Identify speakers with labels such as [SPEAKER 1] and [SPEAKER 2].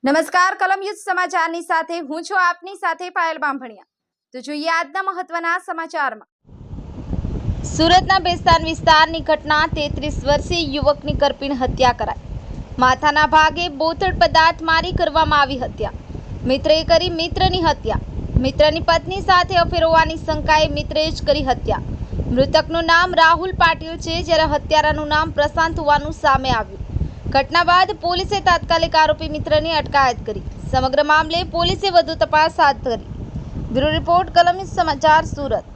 [SPEAKER 1] નમસ્કાર કલમ યુદ્ધ સમાચારની સાથે હું છું આપની સાથે પાયલ બામભણિયા। તો જોઈએ આજના મહત્વના સમાચારમાં। સુરતના બેસ્તાન વિસ્તારની ઘટના 33 વર્ષીય યુવકની કરપીણ હત્યા કરાઈ। માથાના ભાગે બોથડ પદાર્થ મારી કરવામાં આવી હત્યા। મિત્રએ કરી મિત્રની હત્યા। મિત્રની પત્ની સાથે અફેર હોવાની શંકાએ મિત્રએ જ કરી હત્યા। મૃતકનું નામ રાહુલ પાટીલ છે, જ્યારે હત્યારાનું નામ પ્રશાંત હોવાનું સામે આવ્યું। ઘટના બાદ પોલીસે તાત્કાલિક આરોપી મિત્રની અટકાયત કરી। સમગ્ર મામલે પોલીસે વધુ તપાસ હાથ ધરી। બ્યુરો રિપોર્ટ કલમ યુદ્ધ સમાચાર સુરત।